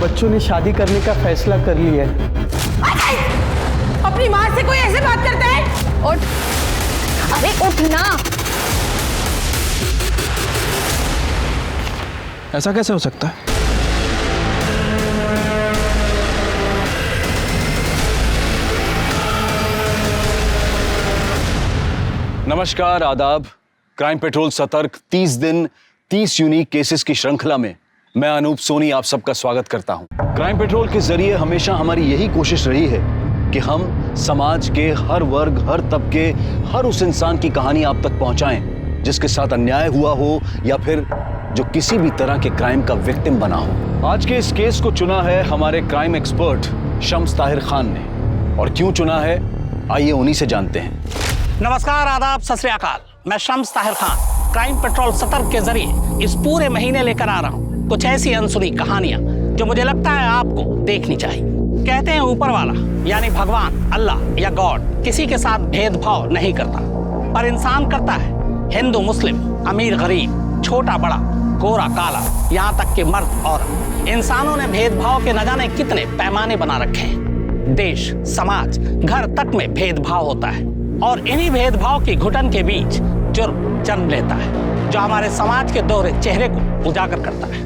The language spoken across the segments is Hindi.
बच्चों ने शादी करने का फैसला कर लिया है। अपनी माँ से कोई ऐसे बात करता है? उठ, अरे उठ ना। ऐसा कैसे हो सकता है? नमस्कार, आदाब। क्राइम पेट्रोल सतर्क 30 दिन 30 यूनिक केसेस की श्रृंखला में मैं अनूप सोनी आप सबका स्वागत करता हूं। क्राइम पेट्रोल के जरिए हमेशा हमारी यही कोशिश रही है कि हम समाज के हर वर्ग, हर तबके, हर उस इंसान की कहानी आप तक पहुंचाएं जिसके साथ अन्याय हुआ हो या फिर जो किसी भी तरह के क्राइम का विक्टिम बना हो। आज के इस केस को चुना है हमारे क्राइम एक्सपर्ट शम्स ताहिर खान ने। और क्यों चुना है, आइए उन्हीं से जानते हैं। नमस्कार, आदाब, सत श्री अकाल। मैं शम्स ताहिर खान क्राइम पेट्रोल सतर्क के जरिए इस पूरे महीने लेकर आ रहा हूँ कुछ ऐसी अनसुनी कहानियां जो मुझे लगता है आपको देखनी चाहिए। कहते हैं ऊपर वाला यानी भगवान, अल्लाह या गॉड किसी के साथ भेदभाव नहीं करता, पर इंसान करता है। हिंदू, मुस्लिम, अमीर, गरीब, छोटा बड़ा, गोरा काला, यहाँ तक कि मर्द औरत, इंसानों ने भेदभाव के न जाने कितने पैमाने बना रखे हैं। देश, समाज, घर तक में भेदभाव होता है और इन्हीं भेदभाव की घुटन के बीच जुर्म जन्म लेता है जो हमारे समाज के दोहरे चेहरे को उजागर करता है।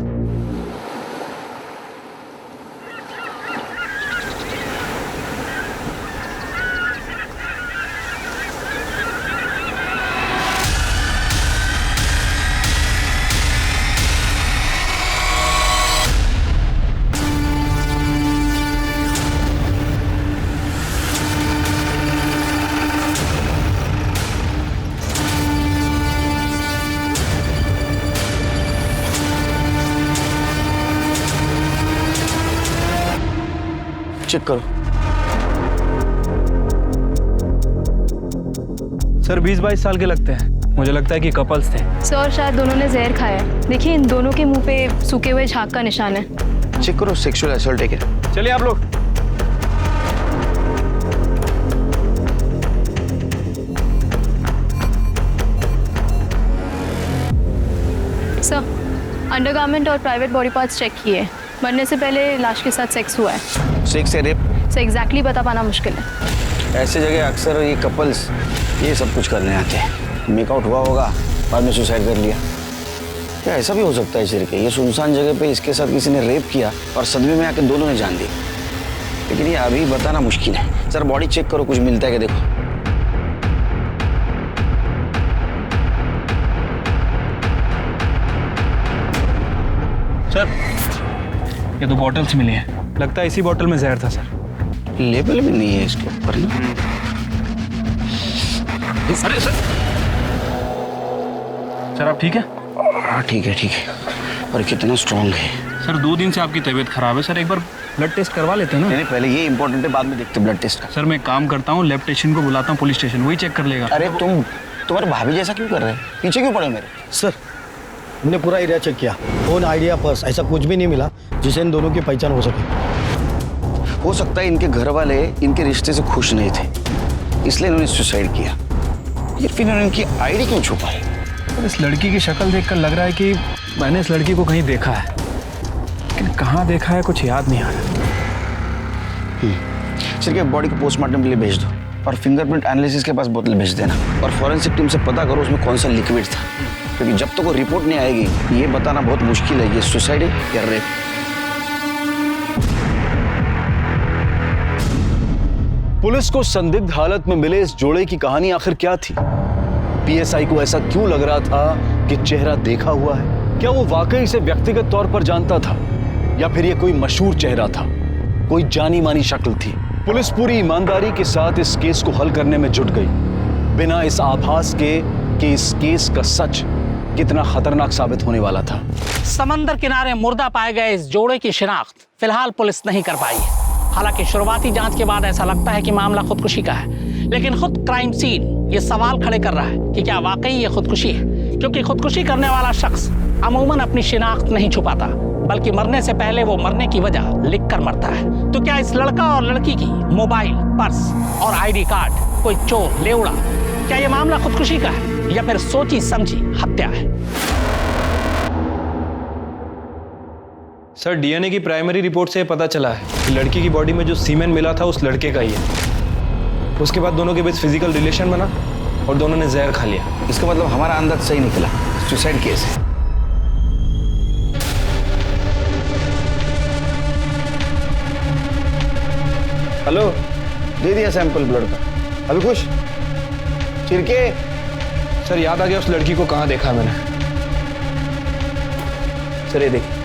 चेक करो। सर 20-22 साल के लगते हैं। मुझे लगता है कि कपल्स थे। सर शायद दोनों ने जहर खाया है। देखिए इन दोनों के मुंह पे सूखे हुए झाग का निशान है। चेक करो, सेक्सुअल असॉल्ट है क्या? चलिए आप लोग। सर अंडरगारमेंट और प्राइवेट बॉडी पार्ट्स चेक किए। मरने से पहले लाश के साथ सेक्स हुआ है। सेक्स या रेप? सर एग्जैक्टली बता पाना मुश्किल है। ऐसे जगह अक्सर ये कपल्स ये सब कुछ करने आते हैं। मेकआउट हुआ होगा, बाद में सुसाइड कर लिया। क्या ऐसा भी हो सकता है सिर के? ये सुनसान जगह पे इसके साथ किसी ने रेप किया और सदमे में आके दोनों ने जान दी। लेकिन ये अभी बताना मुश्किल है। सर बॉडी चेक करो, कुछ मिलता है क्या देखो। सर ये 2 बॉटल्स मिली हैं। लगता है इसी बॉटल में जहर था सर। लेबल भी नहीं है इसके ऊपर ना। अरे सर आप ठीक है? हाँ ठीक है ठीक है। और कितना स्ट्रॉन्ग है सर। 2 दिन से आपकी तबीयत खराब है सर, एक बार ब्लड टेस्ट करवा लेते हैं ना। नहीं पहले ये इंपॉर्टेंट है, बाद में देखते ब्लड टेस्ट का। सर मैं एक काम करता हूँ, लैब टेक्नीशियन को बुलाता हूँ, पुलिस स्टेशन, वही चेक कर लेगा। अरे तुम्हारे भाभी जैसा क्यों कर रहे हैं? पीछे क्यों पड़े मेरे? सर हमने पूरा एरिया चेक किया, फोन, आइडिया, पर्स, ऐसा कुछ भी नहीं मिला जिससे इन दोनों की पहचान हो सके। हो सकता है इनके घर वाले इनके रिश्ते से खुश नहीं थे, इसलिए इन्होंने सुसाइड किया। या फिर इन्होंने इनकी आईडी क्यों छुपाई? इस लड़की की शक्ल देखकर लग रहा है कि मैंने इस लड़की को कहीं देखा है, लेकिन कहाँ देखा है कुछ याद नहीं आ रहा। सिर्फ बॉडी को पोस्टमार्टम के लिए भेज दो और फिंगरप्रिंट एनालिसिस के पास बोतल भेज देना और फॉरेंसिक टीम से पता करो उसमें कौन सा लिक्विड था, क्योंकि जब तक वो रिपोर्ट नहीं आएगी ये बताना बहुत मुश्किल है ये सुसाइड है या रेप। पुलिस को संदिग्ध हालत में मिले इस जोड़े की कहानी आखिर क्या थी? पीएसआई को ऐसा क्यों लग रहा था कि चेहरा देखा हुआ है? क्या वो वाकई से व्यक्तिगत तौर पर जानता था या फिर ये कोई मशहूर चेहरा था, कोई जानी मानी शक्ल थी? पुलिस पूरी ईमानदारी के साथ इस केस को हल करने में जुट गई, बिना इस आभास के कि इस केस का सच कितना खतरनाक साबित होने वाला था। समंदर किनारे मुर्दा पाए गए इस जोड़े की शिनाख्त फिलहाल पुलिस नहीं कर पाई है। हालांकि शुरुआती जांच के बाद ऐसा लगता है कि मामला खुदकुशी का है, लेकिन खुद क्राइम सीन ये सवाल खड़े कर रहा है कि क्या वाकई ये खुदकुशी है, क्योंकि खुदकुशी करने वाला शख्स अमूमन अपनी शिनाख्त नहीं छुपाता, बल्कि मरने से पहले वो मरने की वजह लिख कर मरता है। तो क्या इस लड़का और लड़की की मोबाइल, पर्स और आईडी कार्ड कोई चोर ले उड़ा? क्या ये मामला खुदकुशी का है या फिर सोची समझी हत्या है? सर डीएनए की प्राइमरी रिपोर्ट से पता चला है कि लड़की की बॉडी में जो सीमेन मिला था उस लड़के का ही है। उसके बाद दोनों के बीच फिजिकल रिलेशन बना और दोनों ने जहर खा लिया। इसका मतलब हमारा अंदाज सही निकला, सुसाइड केस है। हेलो, दे दिया सैंपल ब्लड का। अभी खुश चिरके। सर याद आ गया उस लड़की को कहाँ देखा मैंने। सर ये देखिए,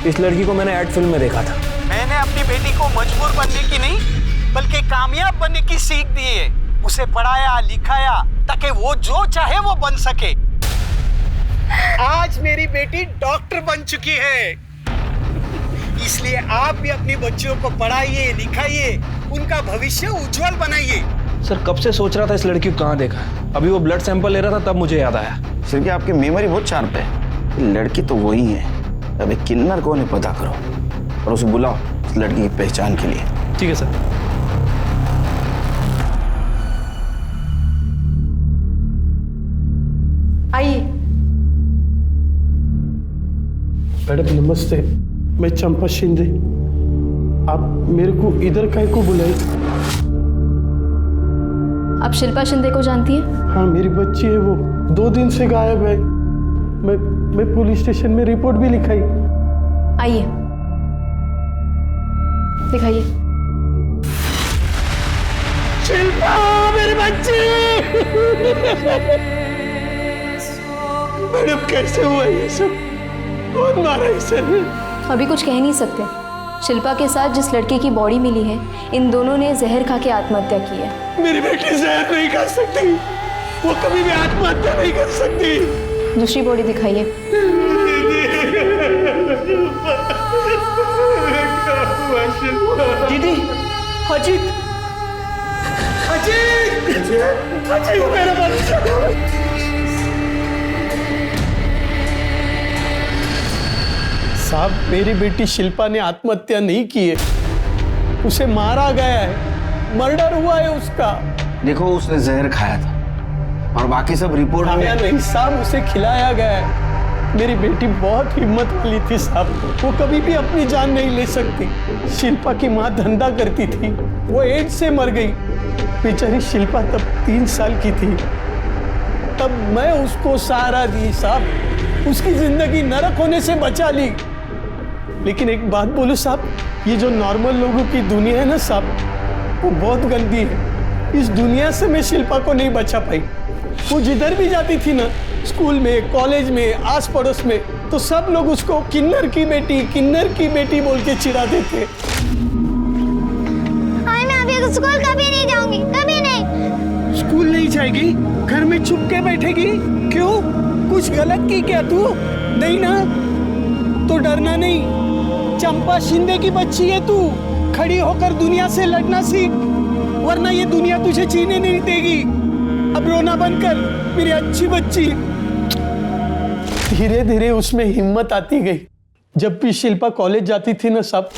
इस लड़की को मैंने एड फिल्म में देखा था। मैंने अपनी बेटी को मजबूर बनने की नहीं बल्कि कामयाब बनने की सीख दी है। उसे पढ़ाया लिखाया ताकि वो जो चाहे वो बन सके। आज मेरी बेटी डॉक्टर बन चुकी है। इसलिए आप भी अपनी बच्चियों को पढ़ाइए लिखाइए, उनका भविष्य उज्जवल बनाइए। सर कब से सोच रहा था इस लड़की को कहाँ देखा है। अभी वो ब्लड सैंपल ले रहा था तब मुझे याद आया। सिर्फ आपकी मेमोरी बहुत शार्प है। लड़की तो वही है। अबे किन्नर कौन है पता करो और उसे बुलाओ इस लड़की की पहचान के लिए। ठीक है सर। आइए। मैडम नमस्ते, मैं चंपा शिंदे। आप मेरे को इधर काहे को बुलाए? आप शिल्पा शिंदे को जानती हैं? हाँ, मेरी बच्ची है, वो 2 दिन से गायब है। मैं पुलिस स्टेशन में रिपोर्ट भी लिखाई। आइए दिखाइए। शिल्पा मेरी बच्ची। मैडम कैसे हुआ ये सब? कौन मारा इसे? अभी कुछ कह नहीं सकते। शिल्पा के साथ जिस लड़के की बॉडी मिली है, इन दोनों ने जहर खा के आत्महत्या की है। मेरी बेटी जहर नहीं खा सकती, वो कभी भी आत्महत्या नहीं कर सकती। दूसरी बॉडी दिखाइए। दीदी, अजीत, अजीत, अजीत मेरा बच्चा। साहब, मेरी बेटी शिल्पा ने आत्महत्या नहीं की है, उसे मारा गया है, मर्डर हुआ है उसका। देखो उसने जहर खाया था और बाकी सब रिपोर्ट खाया नहीं साहब, उसे खिलाया गया है। मेरी बेटी बहुत हिम्मत वाली थी साहब, वो कभी भी अपनी जान नहीं ले सकती। शिल्पा की माँ धंधा करती थी, वो एड्स से मर गई। बेचारी शिल्पा तब 3 साल की थी, तब मैं उसको सहारा दी साहब, उसकी जिंदगी नरक होने से बचा ली। लेकिन एक बात बोलो साहब, ये जो नॉर्मल लोगों की दुनिया है ना साहब, वो बहुत गंदी है। इस दुनिया से मैं शिल्पा को नहीं बचा पाई। वो जिधर भी जाती थी ना, स्कूल में, कॉलेज में, आस पड़ोस में, तो सब लोग उसको किन्नर की बेटी बोल के चिढ़ाते थे। मैं अभी स्कूल कभी नहीं जाऊंगी, कभी नहीं। स्कूल नहीं जाएगी? घर में चुप के बैठेगी? क्यों? कुछ गलत की क्या तू? नहीं ना? तो डरना नहीं। चंपा शिंदे की बच्ची है तू, खड़ी होकर दुनिया से लड़ना सीख, वरना ये दुनिया तुझे जीने नहीं देगी। अब रोना बंद कर मेरी अच्छी बच्ची। धीरे धीरे उसमें हिम्मत आती गई। जब भी शिल्पा कॉलेज जाती थी ना सब,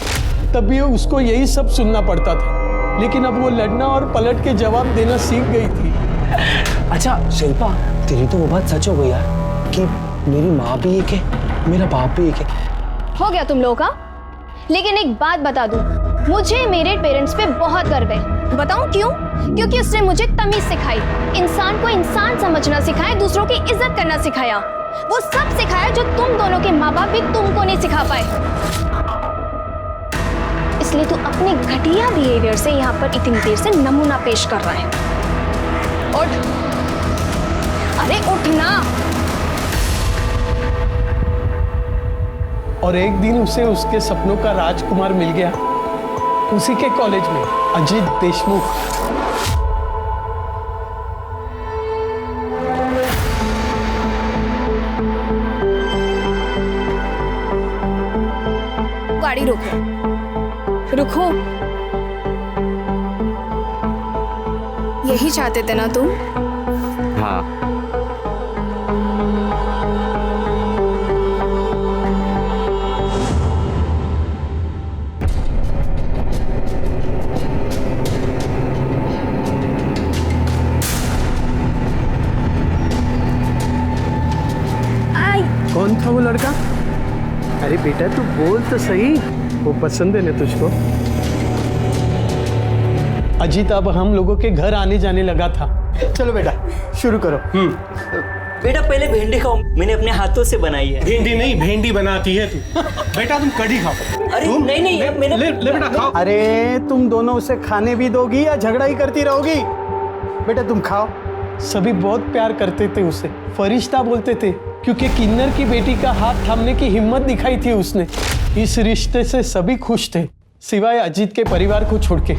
तब भी उसको यही सब सुनना पड़ता था, लेकिन अब वो लड़ना और पलट के जवाब देना सीख गई थी। अच्छा शिल्पा, तेरी तो वो बात सच हो गई यार कि मेरी माँ भी एक है, मेरा बाप भी एक है। हो गया तुम लोगों का। लेकिन एक बात बता दूं, मुझे मेरे पेरेंट्स पे बहुत गर्व है। बताऊं क्यों? क्योंकि उसने मुझे तमीज सिखाई, इंसान को इंसान समझना सिखाया, दूसरों की इज्जत करना सिखाया। वो सब सिखाया जो तुम दोनों के माँ बाप भी तुमको नहीं सिखा पाए। इसलिए तू अपने घटिया बिहेवियर से यहाँ पर इतनी देर से नमूना पेश कर रहा है। उठ, अरे उठना। और एक दिन उसे उसके सपनों का राजकुमार मिल गया, उसी के कॉलेज में, अजीत देशमुख। गाड़ी रोको, रुको। यही चाहते थे ना तुम? हाँ। कौन था वो लड़का? अरे बेटा तू बोल तो सही, वो पसंद है ना तुझको? अजीत अब हम लोगों के घर आने जाने लगा था। चलो बेटा शुरू करो। बेटा पहले भिंडी खाओ, मैंने अपने हाथों से बनाई है। भिंडी नहीं, भेंडी बनाती है तू। बेटा तुम कढ़ी खाओ। अरे नहीं मैंने ले बेटा खाओ। अरे तुम दोनों उसे खाने भी दोगी या झगड़ा ही करती रहोगी? बेटा तुम खाओ। सभी बहुत प्यार करते थे उसे, फरिश्ता बोलते थे, क्योंकि किन्नर की बेटी का हाथ थामने की हिम्मत दिखाई थी उसने। इस रिश्ते से सभी खुश थे, सिवाय अजीत के परिवार को छोड़ के।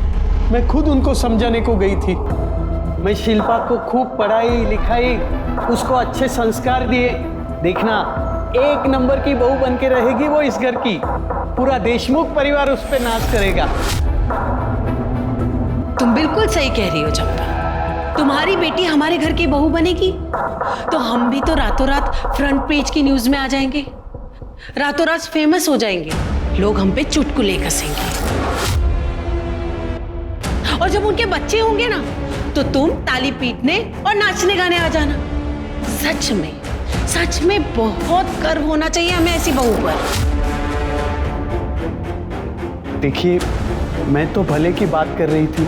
मैं खुद उनको समझाने को गई थी। मैं शिल्पा को खूब पढ़ाई लिखाई, उसको अच्छे संस्कार दिए। देखना 1 नंबर की बहू बन के रहेगी वो इस घर की। पूरा देशमुख परिवार उस पर नाच करेगा। तुम बिल्कुल सही कह रही हो चंपा। तुम्हारी बेटी हमारे घर की बहू बनेगी तो हम भी तो रातों रात फ्रंट पेज की न्यूज में आ जाएंगे, रातों रात फेमस हो जाएंगे, लोग हम पे चुटकुले कसेंगे। और जब उनके बच्चे होंगे ना तो तुम ताली पीटने और नाचने गाने आ जाना। सच में बहुत गर्व होना चाहिए हमें ऐसी बहू पर। देखिए मैं तो भले की बात कर रही थी,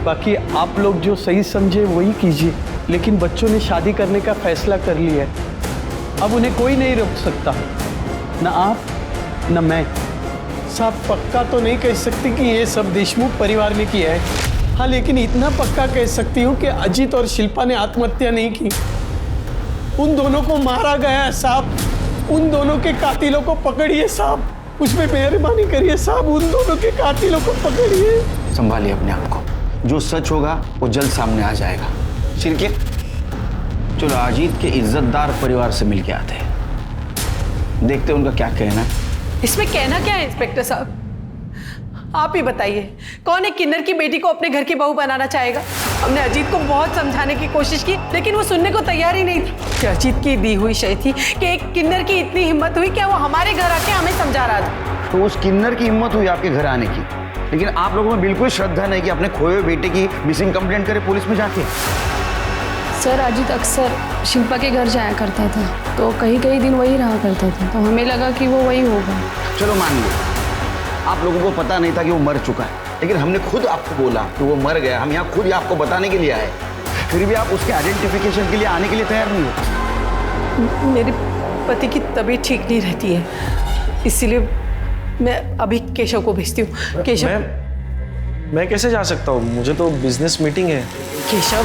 बाकी आप लोग जो सही समझे वही कीजिए। लेकिन बच्चों ने शादी करने का फैसला कर लिया है, अब उन्हें कोई नहीं रोक सकता, न आप न मैं। साहब पक्का तो नहीं कह सकती कि ये सब देशमुख परिवार ने किया है, हाँ लेकिन इतना पक्का कह सकती हूँ कि अजीत और शिल्पा ने आत्महत्या नहीं की। उन दोनों को मारा गया है साहब। उन दोनों के कातिलों को पकड़िए साहब, उसमें मेहरबानी करिए साहब, उन दोनों के कातिलों को पकड़िए। संभालिए अपने आप को, जो सच होगा वो जल्द सामने आ जाएगा। शिरके चलो अजीत के इज्जतदार परिवार से मिलके आते हैं, देखते हैं उनका क्या कहना है। इसमें कहना क्या है इंस्पेक्टर साहब, आप ही बताइए, कौन एक किन्नर की बेटी को अपने घर की बहू बनाना चाहेगा? हमने अजीत को बहुत समझाने की कोशिश की लेकिन वो सुनने को तैयार ही नहीं था कि अजीत की दी हुई शय थी कि एक किन्नर की इतनी हिम्मत हुई क्या वो हमारे घर आके हमें समझा रहा था। तो उस किन्नर की हिम्मत हुई आपके घर आने की, लेकिन आप लोगों में बिल्कुल श्रद्धा नहीं कि अपने खोए हुए बेटे की मिसिंग कंप्लेंट करे पुलिस में जाके। सर अजीत अक्सर शिल्पा के घर जाया करता था, तो कई दिन वही रहा करता था, तो हमें लगा कि वो वही होगा। चलो मान लो आप लोगों को पता नहीं था कि वो मर चुका है, लेकिन हमने खुद आपको बोला कि वो मर गया। हम यहाँ खुद ही आपको बताने के लिए आए, फिर भी आप उसके आइडेंटिफिकेशन के लिए आने के लिए तैयार नहीं हो। मेरे पति की तबीयत ठीक नहीं रहती है, इसीलिए मैं अभी केशव को भेजती हूँ। केशव मैं कैसे जा सकता हूँ, मुझे तो बिजनेस मीटिंग है। केशव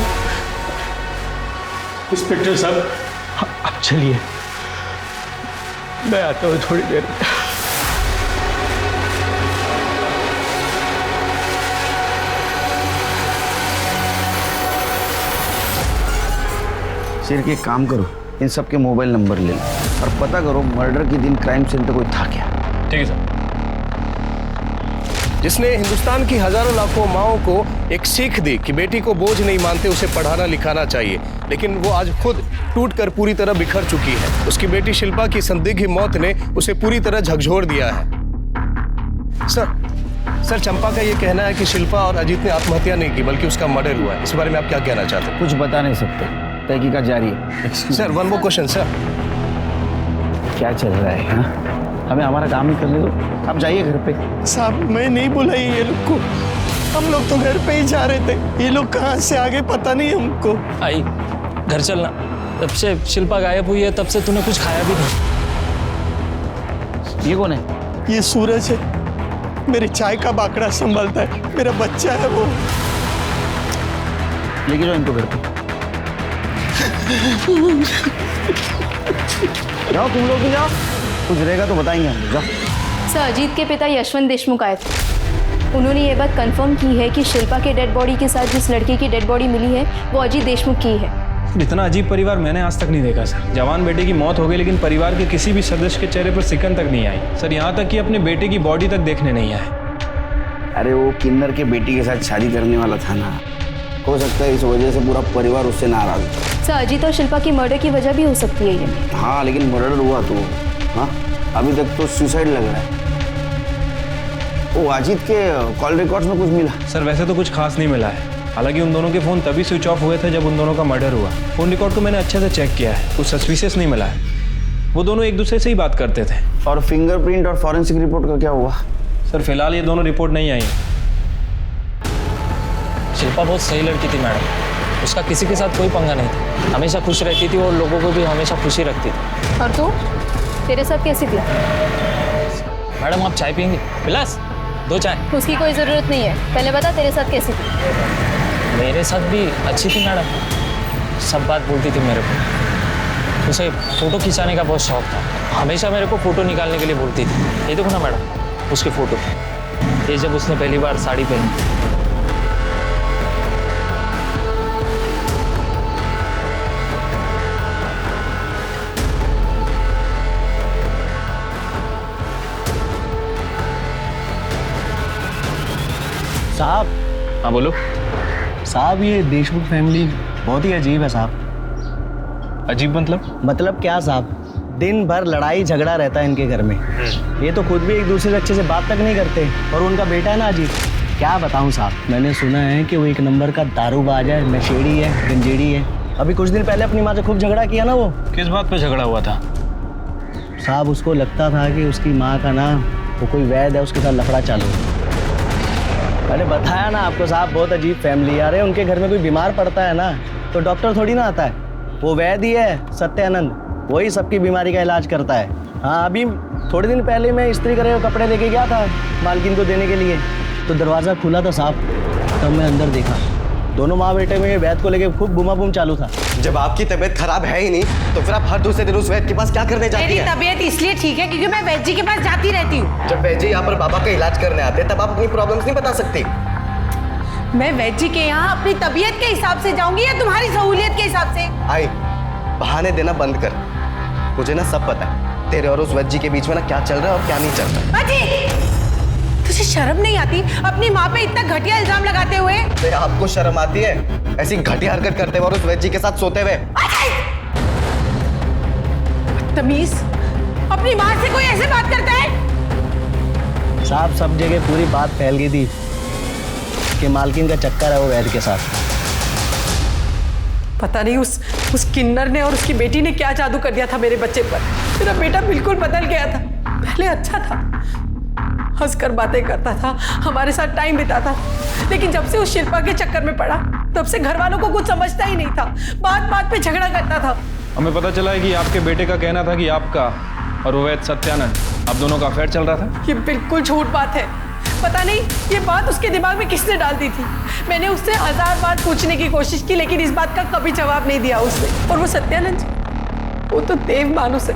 इंस्पेक्टर साहब अब चलिए, मैं आता हूँ थोड़ी देर। सिर के काम करो, इन सब के मोबाइल नंबर ले लो और पता करो मर्डर के दिन क्राइम सीन पे कोई था क्या। ठीक है सर। जिसने हिंदुस्तान की हजारों लाखों माओं को एक सीख दी कि बेटी को बोझ नहीं मानते, उसे पढ़ाना लिखाना चाहिए, लेकिन वो आज खुद टूटकर पूरी तरह बिखर चुकी है। उसकी बेटी शिल्पा की संदिग्ध मौत ने उसे पूरी तरह झकझोर दिया है। सर चंपा का ये कहना है कि शिल्पा और अजीत ने आत्महत्या नहीं की बल्कि उसका मर्डर हुआ है। इस बारे में आप क्या कहना चाहते हैं? कुछ बता नहीं सकते, तहकीकात जारी है। Sir one more question sir. क्या चल रहा है हाँ? हमें हमारा काम ही करने दो, आप जाइए घर पे। साहब मैं नहीं बुलाई ये लोग को, हम लोग तो घर पे ही जा रहे थे, ये लोग कहाँ से आगे पता नहीं हमको। आई घर चलना, तब से शिल्पा गायब हुई है, तब से तूने कुछ खाया भी नहीं। ये कौन है? ये सूरज है, मेरे चाय का बाकड़ा संभालता है, मेरा बच्चा है वो। लेके जाओ इनको घर पे। जाओ तुम लोग भी जाओ, कुछ रहेगा तो बताएंगे हम। जाओ। सर अजीत के पिता यशवंत देशमुख आए थे, उन्होंने ये बात कंफर्म की है कि शिल्पा के डेड बॉडी के साथ जिस लड़की की डेड बॉडी मिली है वो अजीत देशमुख की है। इतना अजीब परिवार मैंने आज तक नहीं देखा सर। जवान बेटे की मौत हो गई लेकिन परिवार के किसी भी सदस्य के चेहरे पर सिकन तक नहीं आई सर, यहाँ तक कि अपने बेटे की बॉडी तक देखने नहीं आए। अरे वो किन्नर के बेटी के साथ शादी करने वाला था ना, हो सकता है इस वजह से पूरा परिवार उससे नाराज हो। सर अजीत और शिल्पा की मर्डर की वजह भी हो सकती है ये। हाँ लेकिन मर्डर हुआ तो हाँ, अभी तक तो सुसाइड लग रहा है। वो अजीत के कॉल रिकॉर्ड्स में कुछ मिला? सर वैसे तो कुछ खास नहीं मिला है, हालांकि उन दोनों के फ़ोन तभी स्विच ऑफ हुए थे जब उन दोनों का मर्डर हुआ। फ़ोन रिकॉर्ड को मैंने अच्छे से चेक किया है, कुछ सस्पिशियस नहीं मिला है। वो दोनों एक दूसरे से ही बात करते थे। और फिंगरप्रिंट और फॉरेंसिक रिपोर्ट का क्या हुआ? सर फिलहाल ये दोनों रिपोर्ट नहीं आई। शिल्पा बहुत सही लड़की थी मैडम, उसका किसी के साथ कोई पंगा नहीं था, हमेशा खुश रहती थी और लोगों को भी हमेशा खुशी रखती थी। और तू, तेरे साथ कैसी थी? मैडम आप चाय पियेंगी? विलास 2 चाय। उसकी कोई ज़रूरत नहीं है, पहले बता तेरे साथ कैसी थी? मेरे साथ भी अच्छी थी मैडम, सब बात बोलती थी मेरे को। उसे फ़ोटो खिंचाने का बहुत शौक था, हमेशा मेरे को फ़ोटो निकालने के लिए बोलती थी। ये देखो ना मैडम उसकी फ़ोटो, ये जब उसने पहली बार साड़ी पहनी। साहब। हाँ बोलो। साहब ये देशमुख फैमिली बहुत ही अजीब है साहब। अजीब मतलब क्या साहब, दिन भर लड़ाई झगड़ा रहता है इनके घर में। ये तो खुद भी एक दूसरे से अच्छे से बात तक नहीं करते, और उनका बेटा है ना अजीब, क्या बताऊं साहब। मैंने सुना है कि वो एक नंबर का दारूबाज है, नशेड़ी है, गंजेड़ी है। अभी कुछ दिन पहले अपनी माँ से खूब झगड़ा किया ना वो। किस बात पे झगड़ा हुआ था? साहब उसको लगता था कि उसकी माँ का ना वो कोई वैद है, उसके साथ लफड़ा चालू है। मैंने बताया ना आपको साहब, बहुत अजीब फैमिली। अरे उनके घर में कोई बीमार पड़ता है ना तो डॉक्टर थोड़ी ना आता है, वो वैद्य ही है सत्यानंद, वही सबकी बीमारी का इलाज करता है। हाँ अभी थोड़े दिन पहले मैं इस्त्री करे हुए कपड़े लेके गया था मालकिन को देने के लिए, तो दरवाज़ा खुला था साहब, तब मैं अंदर देखा दोनों माँ बेटे में वैद्य को लेके खूब बूमा बूम चालू था। जब आपकी तबीयत खराब है ही नहीं तो फिर आप हर दूसरे दिन उस वैद्य के पास क्या करने जाती मेरी हैं? तबीयत इसलिए ठीक है क्योंकि मैं वैद्य जी के पास जाती रहती हूँ। जब वैद्य जी यहाँ पर बाबा का इलाज करने आते हैं तब आप अपनी प्रॉब्लम्स नहीं बता सकती। मैं वैद्य जी के यहाँ अपनी तबीयत के हिसाब से जाऊंगी या तुम्हारी सहूलियत के हिसाब से? आई बहाने देना बंद कर, मुझे ना सब पता है तेरे और उस वैद्य जी के बीच में ना क्या चल रहा है और क्या नहीं चल रहा है। तुझे शर्म नहीं आती अपनी माँ पे इतना घटिया इल्जाम लगाते हुए? तो आपको शर्म आती है ऐसी घटिया हरकत करते हुए और उस वैद्य जी के साथ सोते हुए? तमीज, अपनी माँ से कोई ऐसे बात करता है? साहब सब जगह पूरी बात फैल गई थी कि मालकिन का चक्कर है वो वैद्य के साथ। पता नहीं उस किन्नर ने और उसकी बेटी ने क्या जादू कर दिया था मेरे बच्चे पर। मेरा बेटा बिल्कुल बदल गया था, पहले अच्छा था, हंसकर बातें करता था, हमारे साथ टाइम बिताता था, लेकिन जब से उस शिल्पा के चक्कर में पड़ा तब से घर वालों को कुछ समझता ही नहीं था, बात बात पे झगड़ा करता था। हमें पता चला है कि आपके बेटे का कहना था कि आपका और वो वैद्य सत्यानंद, आप दोनों का अफेयर चल रहा था। ये बिल्कुल झूठ बात है, पता नहीं ये बात उसके दिमाग में किसने डाल दी थी। मैंने उससे 1000 बार पूछने की कोशिश की लेकिन इस बात का कभी जवाब नहीं दिया उसने। और वो सत्यानंद वो तो देव मानुस है,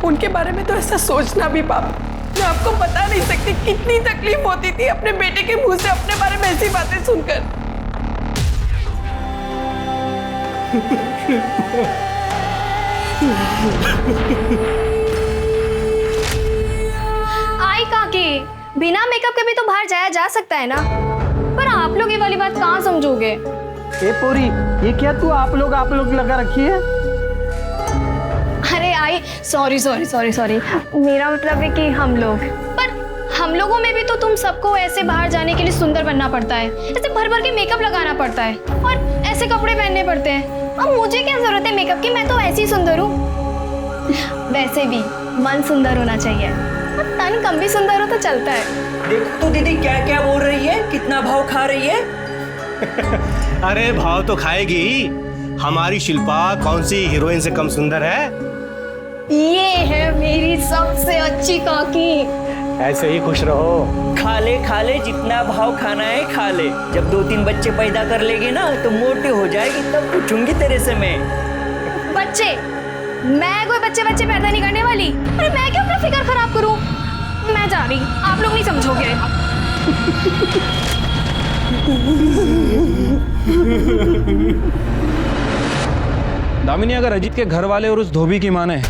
उनके बारे में तो ऐसा सोचना भी पाप। मैं आपको बता नहीं सकती कितनी तकलीफ होती थी अपने बेटे के मुंह से अपने बारे में ऐसी बातें सुनकर। आई काकी, बिना मेकअप के भी तो बाहर जाया जा सकता है ना, पर आप लोग ये वाली बात कहाँ समझोगे? ए पोरी, ये क्या तू आप लोग लगा रखी है? अरे आई सॉरी, मेरा मतलब है कि हम लोग, पर हम लोगों में भी तो तुम सबको ऐसे बाहर जाने के लिए सुंदर बनना पड़ता है, ऐसे भर भर के मेकअप लगाना पड़ता है और ऐसे कपड़े पहनने पड़ते हैं। अब मुझे क्या जरूरत है मेकअप की, मैं तो ऐसी सुंदर हूँ। वैसे भी मन सुंदर होना चाहिए, और तन कम भी सुंदर हो तो चलता है। देखो तो दीदी क्या क्या बोल रही है, कितना भाव खा रही है। अरे भाव तो खाएगी, हमारी शिल्पा कौन सी हीरोइन से कम सुंदर है? ये है मेरी सबसे अच्छी काकी। ऐसे ही खुश रहो। खा ले जितना भाव खाना है खा ले, जब 2-3 बच्चे पैदा कर लेगी ना तो मोटे हो जाएगी, तब पूछूंगी तेरे से मैं। बच्चे? मैं कोई बच्चे पैदा नहीं करने वाली। अरे मैं क्यों अपना फिकर खराब करूं? मैं जा रही, आप लोग नहीं समझोगे। दामिनी, अगर अजीत के घर वाले और उस धोबी की माने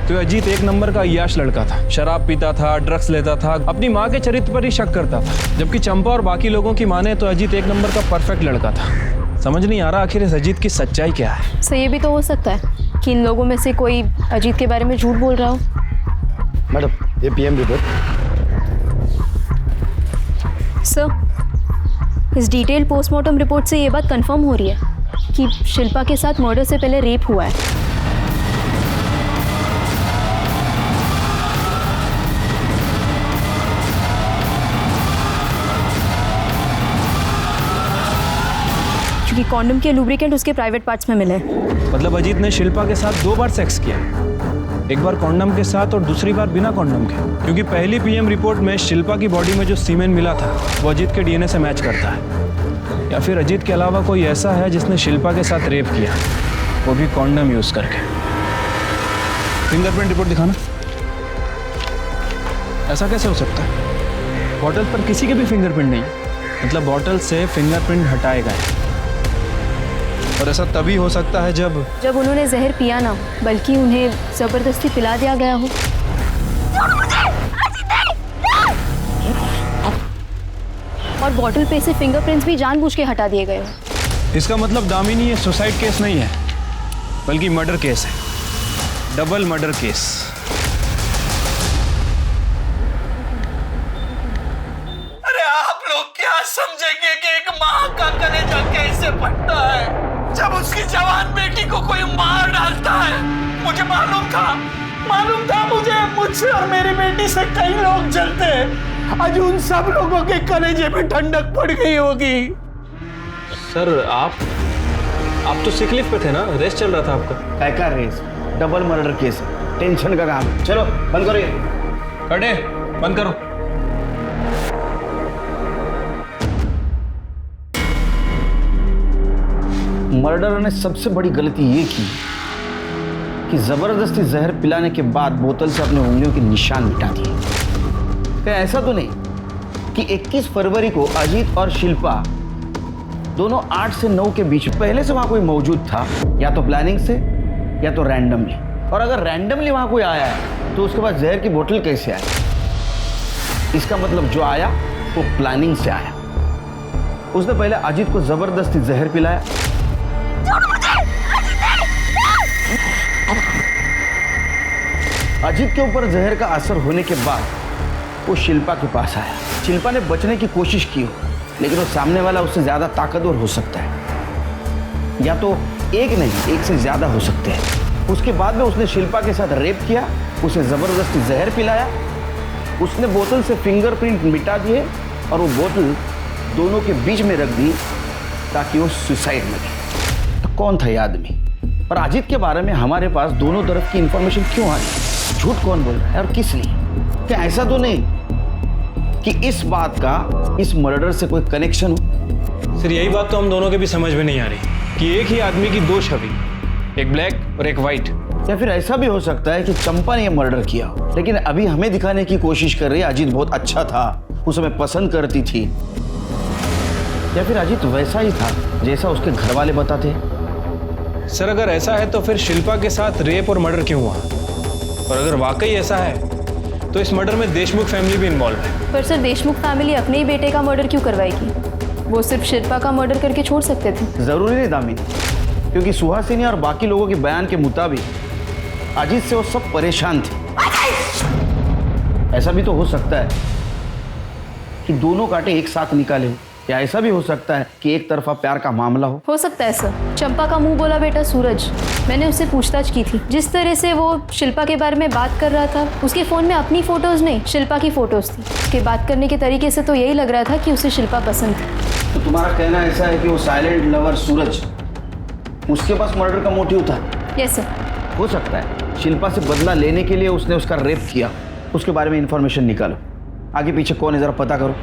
तो अजीत एक नंबर का अय्याश लड़का था, शराब पीता था, ड्रग्स लेता था, अपनी माँ के चरित्र पर ही शक करता था। जबकि चंपा और बाकी लोगों की माने तो अजीत एक नंबर का परफेक्ट लड़का था। समझ नहीं आ रहा आखिर इस अजीत की सच्चाई क्या है। सो ये भी तो हो सकता है कि इन लोगों में से कोई अजीत के बारे में झूठ बोल रहा हो। मैडम ये पीएम रिपोर्ट। सर, इस डिटेल पोस्टमार्टम रिपोर्ट से ये बात कंफर्म हो रही है कि शिल्पा के साथ मर्डर से पहले रेप हुआ है। क्योंकि कॉन्डम के लुब्रिकेंट उसके प्राइवेट पार्ट्स में मिले। मतलब अजीत ने शिल्पा के साथ 2 बार सेक्स किया, एक बार कॉन्डम के साथ और दूसरी बार बिना कॉन्डम के, क्योंकि पहली पीएम रिपोर्ट में शिल्पा की बॉडी में जो सीमेन मिला था वो अजीत के डीएनए से मैच करता है। या फिर अजीत के अलावा कोई ऐसा है जिसने शिल्पा के साथ रेप किया, वो भी कॉन्डम यूज करके। फिंगरप्रिंट रिपोर्ट दिखाना। ऐसा कैसे हो सकता है? बॉटल पर किसी के भी फिंगरप्रिंट नहीं, मतलब बॉटल से फिंगरप्रिंट हटाए गए। और ऐसा तभी हो सकता है जब उन्होंने जहर पिया ना, बल्कि उन्हें जबरदस्ती पिला दिया गया हो। और बॉटल पे से फिंगरप्रिंट्स भी जानबूझ के हटा दिए गए हो। इसका मतलब दामिनी ये सुसाइड केस नहीं है, बल्कि मर्डर केस है, डबल मर्डर केस। अरे आप लोग क्या समझेंगे कि एक माँ का कलेजा कैसे फटता है जब उसकी जवान बेटी को कोई मार डालता है। मुझे मालूम था मुझसे और मेरी बेटी से कई लोग जलते हैं। आज उन सब लोगों के कलेजे में ठंडक पड़ गई होगी। सर आप तो सिक लीव पे थे ना, रेस्ट चल रहा था आपका। क्या race? Double murder case, tension का काम। चलो बंद करो ये। कटे बंद करो। मर्डर ने सबसे बड़ी गलती ये की कि जबरदस्ती जहर पिलाने के बाद बोतल से अपने उंगलियों के निशान मिटा दिए। क्या ऐसा तो नहीं कि 21 फरवरी को अजीत और शिल्पा दोनों 8 से 9 के बीच पहले से वहां कोई मौजूद था, या तो प्लानिंग से या तो रैंडमली। और अगर रैंडमली वहां कोई आया है तो उसके बाद जहर की बोतल कैसे आई? इसका मतलब जो आया वो प्लानिंग से आया। उसने पहले अजीत को जबरदस्ती जहर पिलाया, अजीत के ऊपर जहर का असर होने के बाद वो शिल्पा के पास आया। शिल्पा ने बचने की कोशिश की हो, लेकिन वो सामने वाला उससे ज्यादा ताकतवर हो सकता है, या तो एक नहीं एक से ज्यादा हो सकते हैं। उसके बाद में उसने शिल्पा के साथ रेप किया, उसे जबरदस्ती जहर पिलाया, उसने बोतल से फिंगरप्रिंट मिटा दिए और वो बोतल दोनों के बीच में रख दी ताकि वो सुसाइड न करे। तो कौन था ये आदमी? और अजीत के बारे में हमारे पास दोनों तरफ की इंफॉर्मेशन क्यों आ रही? झूठ कौन बोल रहा है और किस लिए? क्या ऐसा तो नहीं कि इस बात का इस मर्डर से कोई कनेक्शन हो? सर यही बात तो हम दोनों के भी समझ में नहीं आ रही कि एक ही आदमी की 2 छवि, एक ब्लैक और एक व्हाइट। या फिर ऐसा भी हो सकता है कि चंपा ने यह मर्डर किया, लेकिन अभी हमें दिखाने की कोशिश कर रही है अजीत बहुत अच्छा था, उसे हमें पसंद करती थी। या फिर अजीत वैसा ही था जैसा उसके घर वाले बताते हैं। सर अगर ऐसा है तो फिर शिल्पा के साथ रेप और मर्डर क्यों हुआ? और अगर वाकई ऐसा है तो इस मर्डर में देशमुख फैमिली भी इन्वॉल्व है। पर सर देशमुख फैमिली अपने ही बेटे का मर्डर क्यों करवाएगी? वो सिर्फ शिल्पा का मर्डर करके छोड़ सकते थे। जरूरी नहीं दामिनी, क्योंकि सुहासिनी और बाकी लोगों के बयान के मुताबिक अजीत से वो सब परेशान थे। ऐसा भी तो हो सकता है कि दोनों कांटे एक साथ निकाले हो, या ऐसा भी हो सकता है कि एक तरफा प्यार का मामला हो सकता है सर। चंपा का मुंह बोला बेटा सूरज, मैंने उससे पूछताछ की थी। जिस तरह से वो शिल्पा के बारे में बात कर रहा था, उसके फोन में अपनी फोटोज नहीं शिल्पा की फोटोज थी। उसके बात करने के तरीके से तो यही लग रहा था कि उसे शिल्पा पसंद थी। तो तुम्हारा कहना ऐसा है कि वो साइलेंट लवर सूरज, उसके पास मर्डर का मोटिव था? Yes sir. हो सकता है शिल्पा से बदला लेने के लिए उसने उसका रेप किया। उसके बारे में इंफॉर्मेशन निकालो, आगे पीछे कौन है जरा पता करो,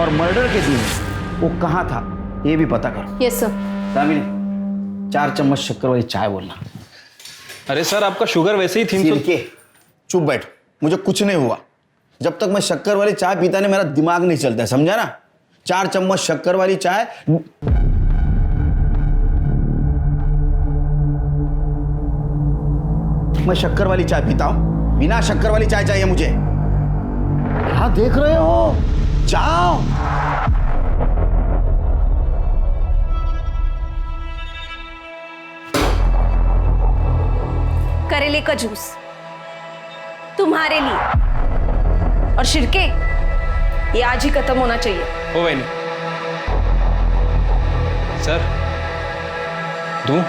और मर्डर के दिन वो कहाँ था ये भी पता करो। Yes sir. दामिनी 4 चम्मच शक्कर वाली चाय बोलना। अरे सर आपका शुगर वैसे ही थी तो। चुप बैठ, मुझे कुछ नहीं हुआ। जब तक मैं शक्कर वाली चाय पीता नहीं मेरा दिमाग नहीं चलता है, समझा ना? 4 चम्मच शक्कर वाली चाय। मैं शक्कर वाली चाय पीता हूं, बिना शक्कर वाली चाय चाहिए मुझे। क्या देख रहे हो? जाओ। करेले का जूस तुम्हारे लिए, और शिरके ये आज ही खत्म होना चाहिए। हो भाई नहीं सर, दूं?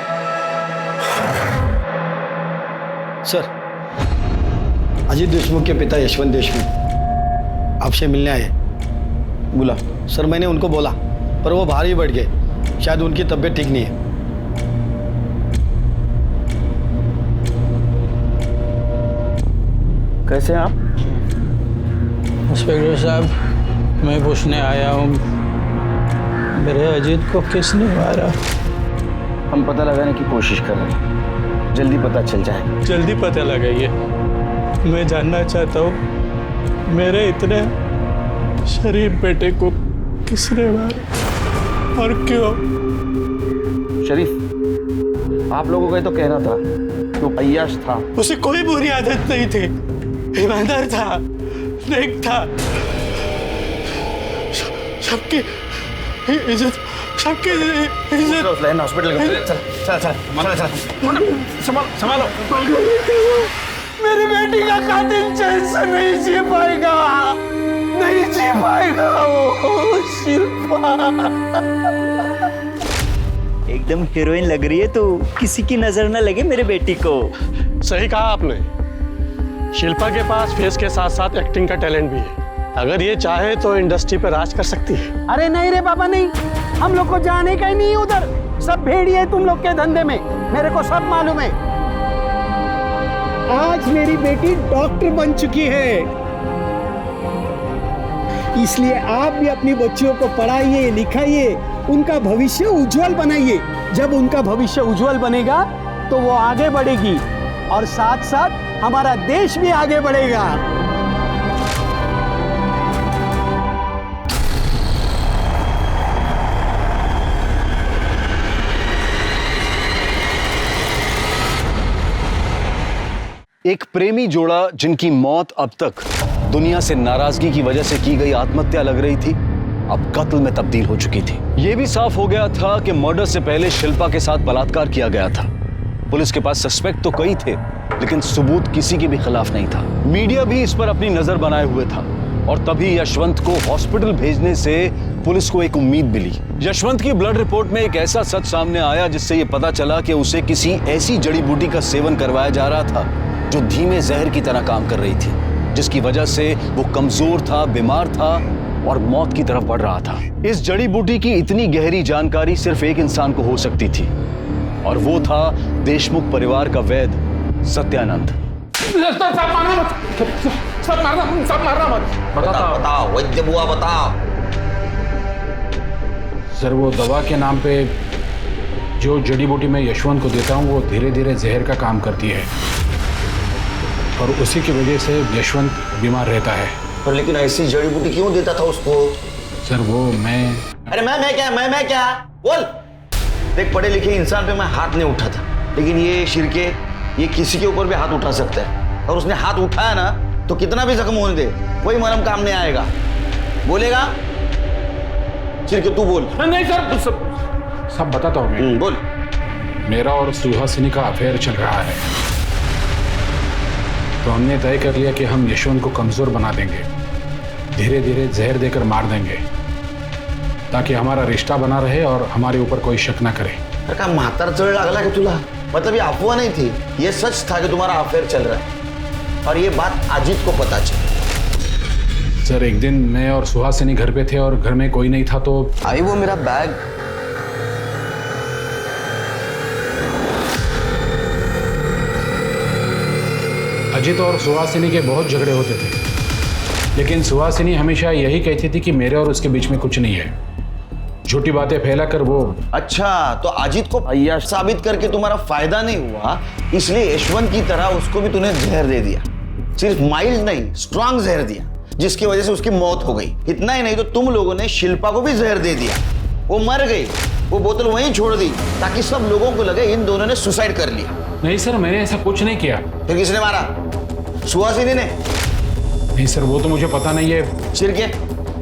सर, अजीत देशमुख के पिता यशवंत देशमुख आपसे मिलने आए। बोला सर, मैंने उनको बोला पर वो बाहर ही बैठ गए। शायद उनकी तबीयत ठीक नहीं है। कैसे हैं आप? इंस्पेक्टर साहब, मैं पूछने आया हूँ, मेरे अजीत को किसने मारा? हम पता लगाने की कोशिश कर रहे हैं, जल्दी पता चल जाएगा। जल्दी पता लगाइए। मैं जानना चाहता हूँ मेरे इतने शरीफ बेटे को किसने मारा और क्यों? शरीफ, आप लोगों का तो कहना था तो अय्याश था। उसे कोई बुरी आदत नहीं थी, ईमानदार था, नेक था, सबकी इज्जत, सबकी इज्जत। हॉस्पिटल चल चल चल संभालो। मेरी बेटी का कातिल चैन से नहीं जी पाएगा, नहीं जी पाएगा वो शिल्पा। एकदम हीरोइन लग रही है तू, किसी की नजर न लगे मेरे बेटी को। सही कहा आपने, शिल्पा के पास फेस के साथ साथ एक्टिंग का टैलेंट भी है। अगर ये चाहे तो इंडस्ट्री पर राज कर सकती है। अरे नहीं रे बाबा नहीं, हम लोग को जाने का ही नहीं उधर, सब भेड़िए है तुम लोग के धंधे में, मेरे को सब मालूम है। आज मेरी बेटी डॉक्टर बन चुकी है, इसलिए आप भी अपनी बच्चियों को पढ़ाइए लिखाइए, उनका भविष्य उज्जवल बनाइए। जब उनका भविष्य उज्जवल बनेगा तो वो आगे बढ़ेगी और साथ साथ हमारा देश भी आगे बढ़ेगा। एक प्रेमी जोड़ा जिनकी मौत अब तक दुनिया से नाराजगी की वजह से की गई आत्महत्या लग रही थी, अब कत्ल में तब्दील हो चुकी थी। यह भी साफ हो गया था कि मर्डर से पहले शिल्पा के साथ बलात्कार किया गया था। पुलिस के पास सस्पेक्ट तो कई थे, लेकिन सबूत किसी के भी खिलाफ नहीं था। मीडिया भी इस पर अपनी नजर बनाए हुए था और तभी यशवंत को हॉस्पिटल भेजने से पुलिस को एक उम्मीद मिली। यशवंत की ब्लड रिपोर्ट में एक ऐसा सच सामने आया जिससे यह पता चला कि उसे किसी ऐसी जड़ी बूटी का सेवन करवाया जा रहा था जो धीमे जहर की तरह काम कर रही थी, जिसकी वजह से वो कमजोर था, बीमार था और मौत की तरफ बढ़ रहा था। इस जड़ी बूटी की इतनी गहरी जानकारी सिर्फ एक इंसान को हो सकती थी और वो था देशमुख परिवार का वैद्य सत्यानंद। बताओ वैद्य बुआ बताओ। सर, वो दवा के नाम पे जो जड़ी बूटी मैं यशवंत को देता हूँ वो धीरे धीरे जहर का काम करती है और उसी की वजह से यशवंत बीमार रहता है। पर लेकिन ऐसी जड़ी बूटी क्यों देता था उसको? सर वो मैं क्या बोल। देख, पढ़े लिखे इंसान पे मैं हाथ नहीं उठा था, लेकिन ये शिरके ये किसी के ऊपर भी हाथ उठा सकता है और उसने हाथ उठाया ना तो कितना भी जख्म होने दे कोई मरहम काम नहीं आएगा। बोलेगा शिरके, तू बोल। नहीं सर, सब बताता हूँ मैं। बोल। मेरा और सुहासिनी का अफेयर चल रहा है, तो हमने तय कर लिया कि हम यशवंत को कमजोर बना देंगे, धीरे धीरे जहर देकर मार देंगे ताकि हमारा रिश्ता बना रहे और हमारे ऊपर कोई शक ना करे। का म्हातार चढ़ लागला कि तुला? मतलब ये अफवाह नहीं थी, ये सच था कि तुम्हारा अफेयर चल रहा है और ये बात अजीत को पता चली। सर, एक दिन मैं और सुहासिनी घर पे थे और घर में कोई नहीं था तो आई वो मेरा बैग। अजीत और सुहासिनी के बहुत झगड़े होते थे, लेकिन सुहासिनी हमेशा यही कहती थी कि मेरे और उसके बीच में कुछ नहीं है। झूठी बातें फैलाकर वो। अच्छा, तो अजीत को अय्याश साबित करके तुम्हारा फायदा नहीं हुआ, इसलिए यशवंत की तरह उसको भी तूने जहर दे दिया। सिर्फ माइल्ड नहीं, स्ट्रांग जहर दिया, जिसकी वजह से उसकी मौत हो गई। इतना ही नहीं तो तुम लोगों ने शिल्पा को भी जहर दे दिया, वो मर गई। वो बोतल वहीं छोड़ दी ताकि सब लोगों को लगे इन दोनों ने सुसाइड कर लिया। नहीं सर, मैंने ऐसा कुछ नहीं किया। फिर किसने मारा? सुहासिनी ने? नहीं सर, वो तो मुझे पता नहीं है। शिरके,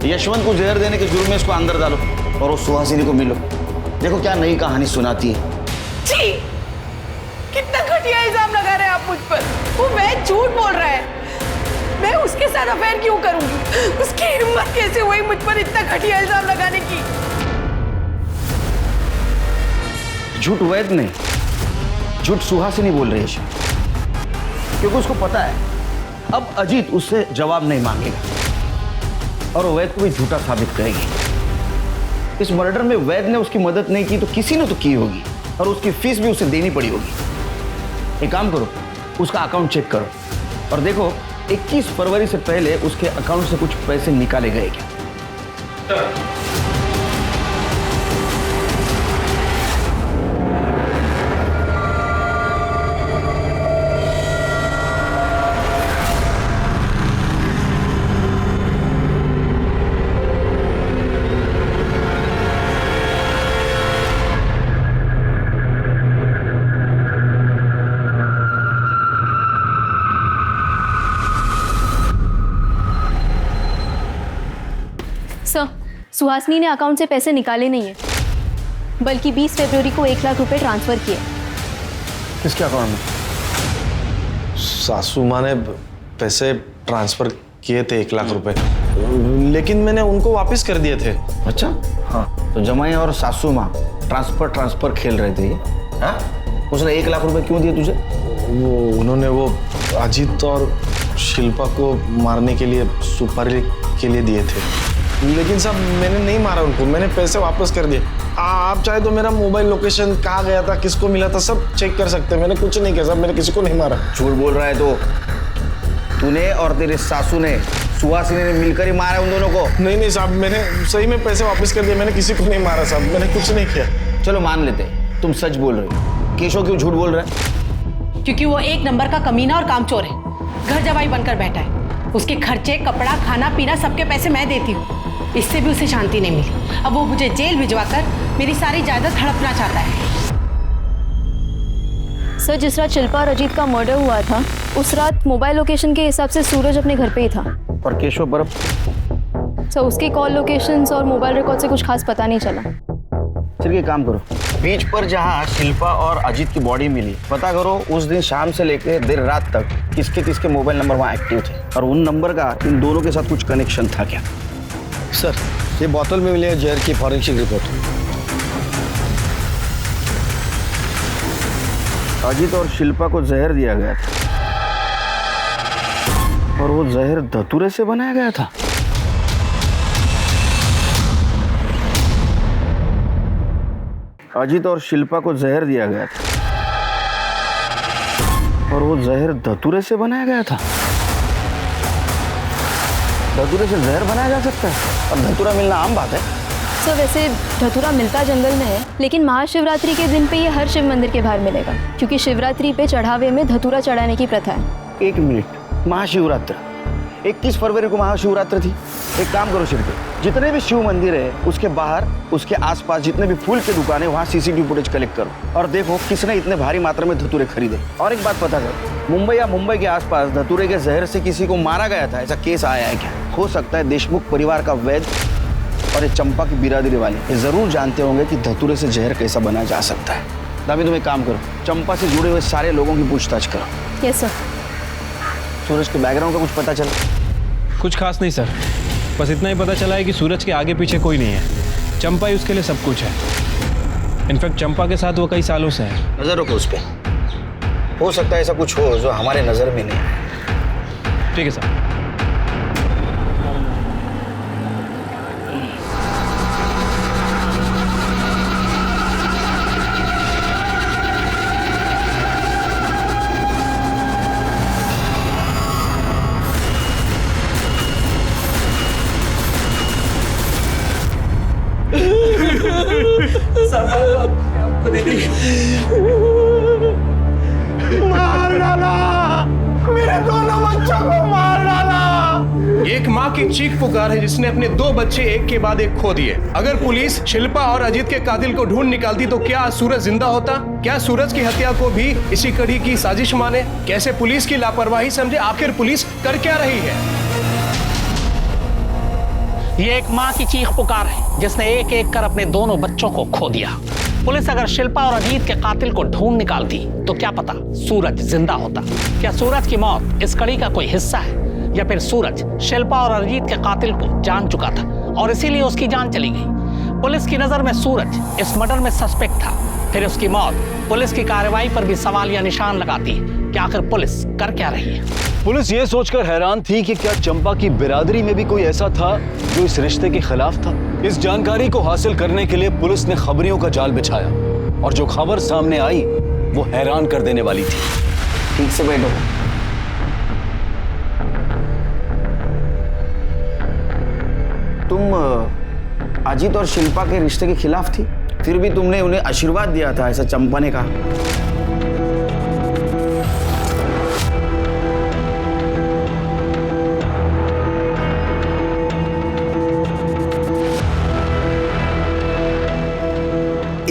यशवंत को जहर देने के जुर्म में इसको अंदर डालो और उस सुहासिनी को मिलो। देखो क्या नई कहानी सुनाती है। जी, कितना घटिया इल्जाम लगा रहे हैं आप मुझ पर। वो वैद झूठ बोल रहा है, मैं उसके साथ अफेयर क्यों करूंगी? उसकी हिम्मत कैसे हुई मुझ पर इतना घटिया इल्जाम लगाने की? झूठ वैद नहीं, झूठ सुहासिनी बोल रही है, क्योंकि उसको पता है अब अजीत उससे जवाब नहीं मांगेगा और वैद को भी झूठा साबित करेगी। इस मर्डर में वैद ने उसकी मदद नहीं की तो किसी ने तो की होगी, और उसकी फीस भी उसे देनी पड़ी होगी। एक काम करो, उसका अकाउंट चेक करो और देखो 21 फरवरी से पहले उसके अकाउंट से कुछ पैसे निकाले गए क्या। सर, सुहासिनी ने अकाउंट से पैसे निकाले नहीं है, बल्कि 20 फरवरी को 1 लाख रुपए ट्रांसफर किए। किसके अकाउंट में? सासू माँ ने पैसे ट्रांसफर किए थे 1 लाख रुपए, लेकिन मैंने उनको वापस कर दिए थे। अच्छा, हाँ, तो जमाई और सासू माँ ट्रांसफर खेल रहे थे। हाँ, उसने 1 लाख रुपए क्यों दिए तुझे? उन्होंने वो अजीत और शिल्पा को मारने के लिए सुपारी के लिए दिए थे, लेकिन साहब मैंने नहीं मारा उनको, मैंने पैसे वापस कर दिए। आप चाहे तो मेरा मोबाइल लोकेशन कहाँ गया था, किसको मिला था, सब चेक कर सकते हैं। मैंने कुछ नहीं किया साहब, मैंने किसी को नहीं मारा। झूठ बोल रहा है तो तूने और तेरे सासू ने, सुहासिनी ने मिलकर ही मारा उन दोनों को? नहीं साहब, मैंने सही में पैसे वापस कर दिए, मैंने किसी को नहीं मारा साहब, मैंने कुछ नहीं किया। चलो मान लेते तुम सच बोल रहे हो। केशव क्यों झूठ बोल रहा है? क्योंकि वो एक नंबर का कमीना और कामचोर है, घर जवाई बनकर बैठा है। उसके खर्चे, कपड़ा, खाना पीना सबके पैसे मैं देती हूँ, इससे भी उसे शांति नहीं मिली। अब वो मुझे जेल भिजवाकर मेरी सारी जायदाद हड़पना चाहता है। सर, जिस रात शिल्पा और अजीत का मर्डर हुआ था, उस रात मोबाइल लोकेशन के हिसाब से सूरज अपने घर पे ही था। और केशव बर्फ? सर, उसके कॉल लोकेशंस और मोबाइल रिकॉर्ड से कुछ खास पता नहीं चला। चलिए एक काम करो, बीच पर जहाँ शिल्पा और अजीत की बॉडी मिली, पता करो उस दिन शाम से लेकर देर रात तक किसके किसके मोबाइल नंबर वहाँ एक्टिव थे, और उन नंबर का इन दोनों के साथ कुछ कनेक्शन था क्या? सर, ये बोतल में मिले जहर की फॉरेंसिक रिपोर्ट। अजीत और शिल्पा को जहर दिया गया था, और वो जहर धतूरे से बनाया गया था। अजीत और शिल्पा को जहर दिया गया था, और वो जहर धतूरे से बनाया गया था। धतूरे से जहर बनाया जा सकता है, और धतूरा मिलना आम बात है। सर, वैसे धतूरा मिलता जंगल में है, लेकिन महाशिवरात्रि के दिन पे ये हर शिव मंदिर के बाहर मिलेगा, क्योंकि शिवरात्रि पे चढ़ावे में धतूरा चढ़ाने की प्रथा है। 1 मिनट, महाशिवरात्रि 21 फरवरी को महाशिवरात्रि थी। एक काम करो शिल्पी, जितने भी शिव मंदिर है उसके बाहर, उसके आसपास जितने भी फूल के दुकान है, वहाँ CCTV फुटेज कलेक्ट करो और देखो किसने इतने भारी मात्रा में धतूरे खरीदे। और एक बात पता करो, मुंबई या मुंबई के आसपास धतूरे के जहर से किसी को मारा गया था, ऐसा केस आया है क्या? हो सकता है देशमुख परिवार का वैद और ये चंपा की बिरादरी वाले ये जरूर जानते होंगे कि धतूरे से जहर कैसा बना जा सकता है। दामी तुम एक काम करो, चंपा से जुड़े हुए सारे लोगों की पूछताछ करो। Yes sir. सूरज के बैकग्राउंड का कुछ पता चला? कुछ खास नहीं सर, बस इतना ही पता चला है कि सूरज के आगे पीछे कोई नहीं है, चंपा ही उसके लिए सब कुछ है। इनफैक्ट चंपा के साथ वो कई सालों से है। नजर रखो उस पर, हो सकता है ऐसा कुछ हो जो हमारे नजर में नहीं है। ठीक है सर। मार डाला, मेरे दोनों बच्चों को मार डाला। एक माँ की चीख पुकार है जिसने अपने 2 बच्चे एक के बाद एक खो दिए। अगर पुलिस शिल्पा और अजीत के कातिल को ढूंढ निकालती तो क्या सूरज जिंदा होता? क्या सूरज की हत्या को भी इसी कड़ी की साजिश माने? कैसे पुलिस की लापरवाही समझे? आखिर पुलिस कर क्या रही है? ये एक माँ की चीख पुकार है जिसने एक एक कर अपने दोनों बच्चों को खो दिया। पुलिस अगर शिल्पा और अजीत के कातिल को ढूंढ निकालती तो क्या पता सूरज जिंदा होता। क्या सूरज की मौत इस कड़ी का कोई हिस्सा है, या फिर सूरज शिल्पा और अजीत के कातिल को जान चुका था और इसीलिए उसकी जान चली गई? पुलिस की नजर में सूरज इस मर्डर में सस्पेक्ट था, फिर उसकी मौत पुलिस की कार्रवाई पर भी सवाल या निशान लगाती है कि आखिर पुलिस कर क्या रही है। पुलिस ये सोचकर हैरान थी कि क्या चंपा की बिरादरी में भी कोई ऐसा था जो इस रिश्ते के खिलाफ था। इस जानकारी को हासिल करने के लिए पुलिस ने खबरियों का जाल बिछाया और जो खबर सामने आई वो हैरान कर देने वाली थी। ठीक से बैठो। तुम अजीत और शिल्पा के रिश्ते के खिलाफ थी, फिर भी तुमने उन्हें आशीर्वाद दिया था, ऐसा चंपा ने कहा।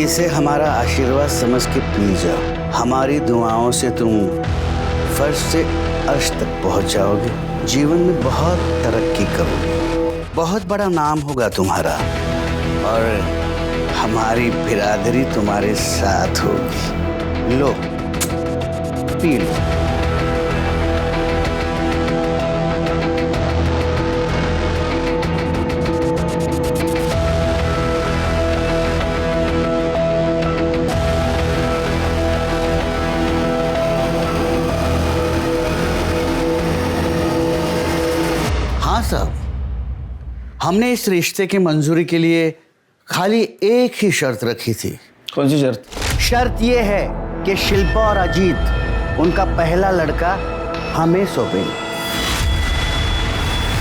इसे हमारा आशीर्वाद समझ के पी जाओ। हमारी दुआओं से तुम फर्श से अर्श तक पहुंच जाओगे, जीवन में बहुत तरक्की करोगे, बहुत बड़ा नाम होगा तुम्हारा और हमारी बिरादरी तुम्हारे साथ होगी। लो पी लो। साहब, हमने इस रिश्ते की मंजूरी के लिए खाली एक ही शर्त रखी थी। कौन सी शर्त? शर्त यह है कि शिल्पा और अजीत उनका पहला लड़का हमें सौंपेंगे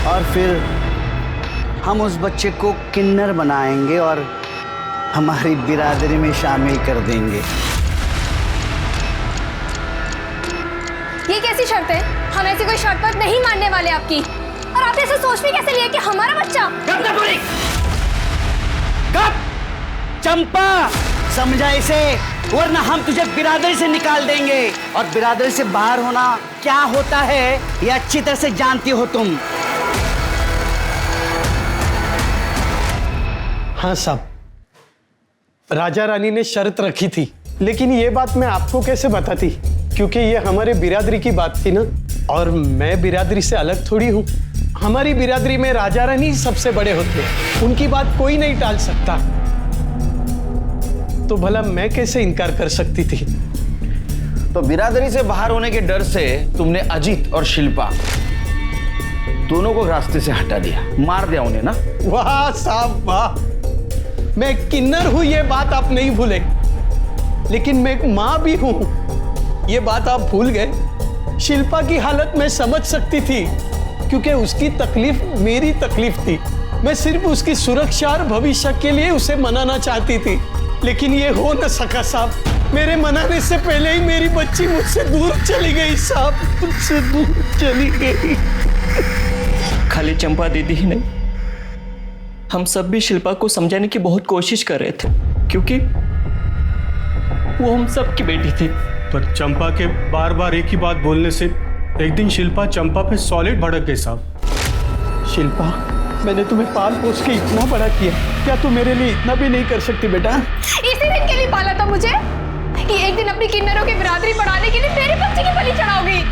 और फिर हम उस बच्चे को किन्नर बनाएंगे और हमारी बिरादरी में शामिल कर देंगे। ये कैसी शर्त है? हम ऐसी कोई शर्त पर नहीं मानने वाले आपकी। और आपने ऐसे सोच भी कैसे लिया कि हमारा बच्चा? चंपा, समझा इसे, वरना हम तुझे बिरादरी से निकाल देंगे और बिरादरी से बाहर होना क्या होता है ये अच्छी तरह से जानती हो तुम। हाँ साहब, राजा रानी ने शर्त रखी थी, लेकिन ये बात मैं आपको कैसे बताती, क्योंकि ये हमारे बिरादरी की बात थी ना, और मैं बिरादरी से अलग थोड़ी हूँ। हमारी बिरादरी में राजा रानी सबसे बड़े होते हैं, उनकी बात कोई नहीं टाल सकता। तो भला मैं कैसे इनकार कर सकती थी? तो बिरादरी से बाहर होने के डर से तुमने अजीत और शिल्पा दोनों को रास्ते से हटा दिया, मार दिया उन्हें ना? वाह साहब वाह, मैं किन्नर हूं ये बात आप नहीं भूले, लेकिन मैं एक मां भी हूं ये बात आप भूल गए। शिल्पा की हालत मैं समझ सकती थी क्योंकि उसकी तकलीफ मेरी तकलीफ थी। मैं सिर्फ उसकी सुरक्षा और भविष्य के लिए उसे मनाना चाहती थी, लेकिन ये हो न सका साहब। मेरे मनाने से पहले ही मेरी बच्ची मुझसे दूर चली गई साहब, मुझसे दूर चली गई। खाली चंपा दीदी ही नहीं, हम सब भी शिल्पा को समझाने की बहुत कोशिश कर रहे थे, क्योंकि वो हम सब की बेटी थी। पर चंपा के बार बार एक ही बात बोलने से एक दिन शिल्पा चंपा पे सॉलिड भड़क गई साहब। शिल्पा, मैंने तुम्हें पाल पोस के इतना बड़ा किया, क्या तू मेरे लिए इतना भी नहीं कर सकती बेटा? इसी दिन के लिए पाला था मुझे कि एक दिन अपनी किन्नरों की बिरादरी बढ़ाने के लिए मेरे बच्चे की बलि चढ़ाओगी।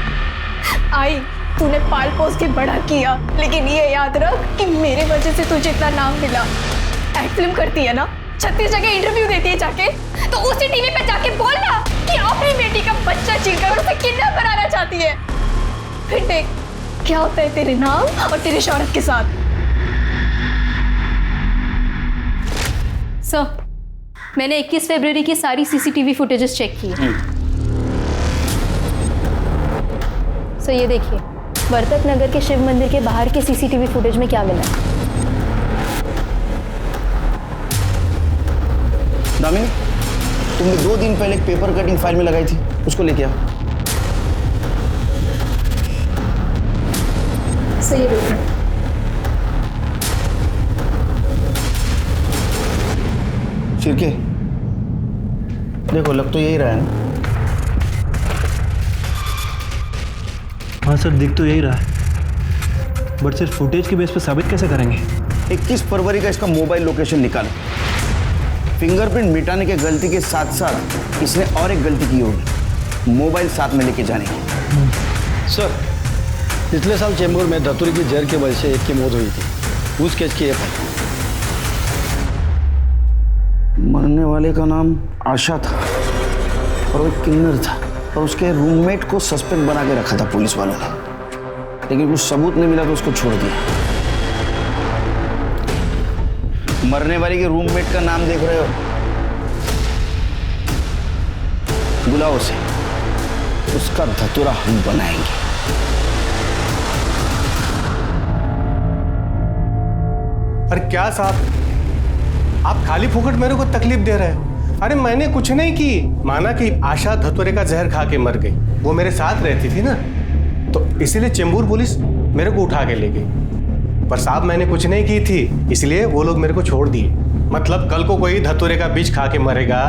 आई, तूने पाल पोस के बड़ा किया, लेकिन ये याद रख कि मेरे वजह से तुझे इतना नाम मिला। एक्ट फिल्म करती है ना, 36 जगह इंटरव्यू देती है जाके, तो उसी टीवी पे जाके बोलना कि अपनी बेटी का बच्चा छीनकर उसे किन्नर बनाना चाहती है। फिर देख क्या होता है तेरे नाम और तेरी शौहरत के साथ। सर, मैंने 21 फरवरी की सारी सीसीटीवी फुटेजेस चेक की है। सर ये देखिए, वर्तक नगर के शिव मंदिर के बाहर के सीसीटीवी फुटेज में क्या मिला। दामिनी, तुमने 2 दिन पहले एक पेपर कटिंग फाइल में लगाई थी, उसको लेके आओ। सही देखो, शिरके, देखो लग तो यही रहा है ना? हाँ सर, दिख तो यही रहा है, बट सिर्फ फुटेज के बेस पे साबित कैसे करेंगे? 21 फरवरी का इसका मोबाइल लोकेशन निकालो। फिंगरप्रिंट मिटाने के गलती के साथ साथ इसने और एक गलती की होगी, मोबाइल साथ में लेके जाने की। सर, पिछले साल चेंबूर में धतूरी की जहर की वजह से एक की मौत हुई थी, उस केस की एफ। मरने वाले का नाम आशा था और वो किन्नर था, और उसके रूममेट को सस्पेक्ट बना के रखा था पुलिस वालों ने, लेकिन कुछ सबूत नहीं मिला तो उसको छोड़ दिया। मरने वाली के रूममेट का नाम देख रहे हो? बुलाओ उसे, उसका धतूरा हम बनाएंगे। अरे क्या साहब, आप खाली फुकट मेरे को तकलीफ दे रहे हो। अरे मैंने कुछ नहीं की। माना कि आशा धतूरे का जहर खा के मर गई, वो मेरे साथ रहती थी ना, तो इसीलिए चेंबूर पुलिस मेरे को उठा के ले गई। पर साहब मैंने कुछ नहीं की थी, इसलिए वो लोग मेरे को छोड़ दिए। मतलब कल को कोई धतूरे का बीज खा के मरेगा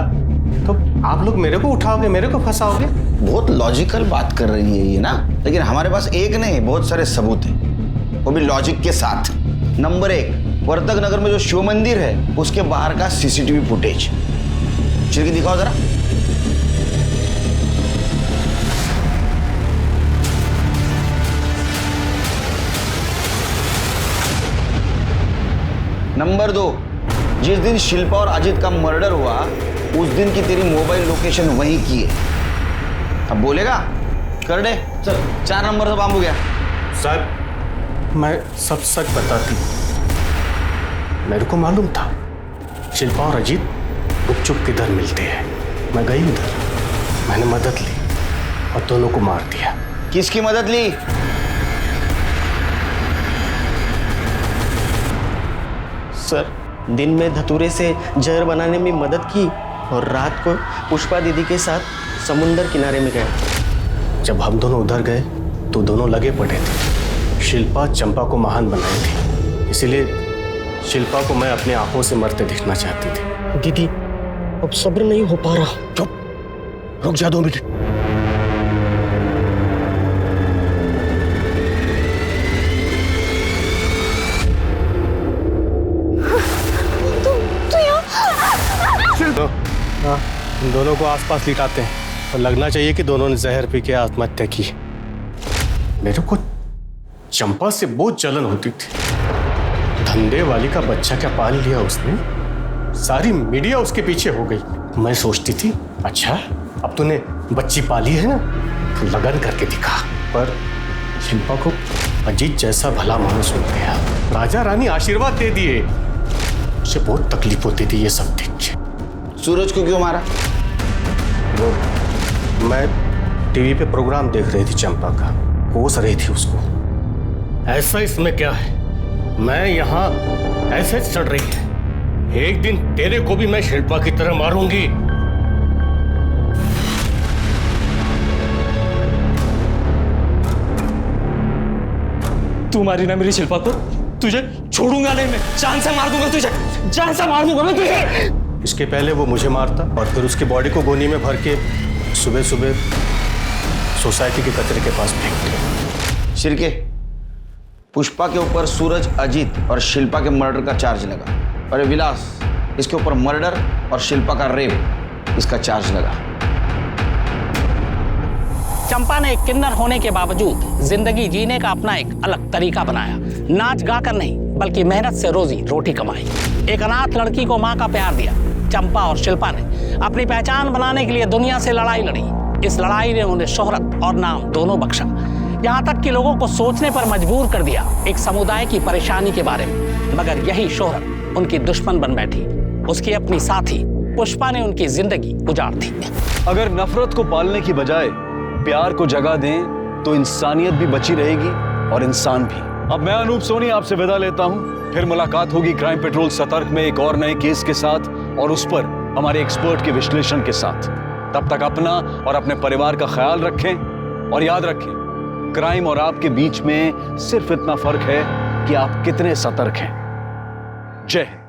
तो आप लोग मेरे को उठाओगे, मेरे को फंसाओगे। बहुत लॉजिकल बात कर रही है ये ना, लेकिन हमारे पास एक नहीं बहुत सारे सबूत हैं, वो भी लॉजिक के साथ। नंबर 1, वर्तक नगर में जो शिव मंदिर है उसके बाहर का सीसीटीवी फुटेज। चिरकी दिखाओ जरा। नंबर 2, जिस दिन शिल्पा और अजित का मर्डर हुआ उस दिन की तेरी मोबाइल लोकेशन वहीं की है। अब बोलेगा? कर दे। चल 4 नंबर तो बाम हो गया। सर मैं सब सच बताती। मेरे को मालूम था शिल्पा और अजीत गुपचुप किधर मिलते हैं। मैं गई उधर, मैंने मदद ली और दोनों को मार दिया। किसकी मदद ली? सर दिन में धतूरे से जहर बनाने में मदद की और रात को पुष्पा दीदी के साथ समुंदर किनारे में गए। जब हम दोनों उधर गए तो दोनों लगे पड़े थे। शिल्पा चंपा को महान बनाई थी, इसीलिए शिल्पा को मैं अपनी आंखों से मरते देखना चाहती थी। दीदी अब सब्र नहीं हो पा रहा। चुप, रुक जा 2 मिनट। हाँ, दोनों को आसपास लिटाते हैं और लगना चाहिए कि दोनों ने जहर पी के आत्महत्या की। मेरे को चंपा से बहुत जलन होती थी। धंधे वाली का बच्चा क्या पाल लिया उसने, सारी मीडिया उसके पीछे हो गई। मैं सोचती थी अच्छा अब तूने बच्ची पाली है ना तो लगन करके दिखा। पर शिल्पा को अजीत जैसा भला मानुस मिल गया, राजा रानी आशीर्वाद दे दिए। उसे बहुत तकलीफ होती थी ये सब देख के। सूरज को क्यों मारा? वो मैं टीवी पे प्रोग्राम देख रही थी चंपा का, कोस रही थी उसको। ऐसा इसमें क्या है, मैं यहाँ ऐसे चढ़ रही है। एक दिन तेरे को भी मैं शिल्पा की तरह मारूंगी। तू मारी ना मेरी शिल्पा को, तुझे छोड़ूंगा नहीं मैं, जान से मार दूंगा तुझे, जान से मार दूंगा मैं तुझे। इसके पहले वो मुझे मारता और फिर उसकी बॉडी को गोनी में भर के सुबह सुबह सोसाइटी के कचरे के पास फेंकते। शिरके, पुष्पा के ऊपर सूरज, अजीत और शिल्पा के मर्डर का चार्ज लगा। अरे विलास, इसके ऊपर मर्डर और शिल्पा का रेप, इसका चार्ज लगा। चंपा ने एक किन्नर होने के बावजूद जिंदगी जीने का अपना एक अलग तरीका बनाया। नाच गाकर नहीं बल्कि मेहनत से रोजी रोटी कमाई। एक अनाथ लड़की को माँ का प्यार दिया। चंपा और शिल्पा ने अपनी पहचान बनाने के लिए दुनिया से लड़ाई लड़ी। इस लड़ाई ने उन्हें शोहरत और नाम दोनों बख्शा, यहाँ तक कि लोगों को सोचने पर मजबूर कर दिया एक समुदाय की परेशानी के बारे में। मगर यही शोहरत उनकी दुश्मन बन बैठी। उसकी अपनी साथी पुष्पा ने उनकी जिंदगी उजाड़ दी। अगर नफरत को पालने की बजाय प्यार को जगह दें तो इंसानियत भी बची रहेगी और इंसान भी। अब मैं अनूप सोनी आपसे विदा लेता हूं। फिर मुलाकात होगी क्राइम पेट्रोल सतर्क में एक और नए केस के साथ और उस पर हमारे एक्सपर्ट के विश्लेषण के साथ। तब तक अपना और अपने परिवार का ख्याल रखें और याद रखें, क्राइम और आपके बीच में सिर्फ इतना फर्क है कि आप कितने सतर्क हैं। जय हिंद।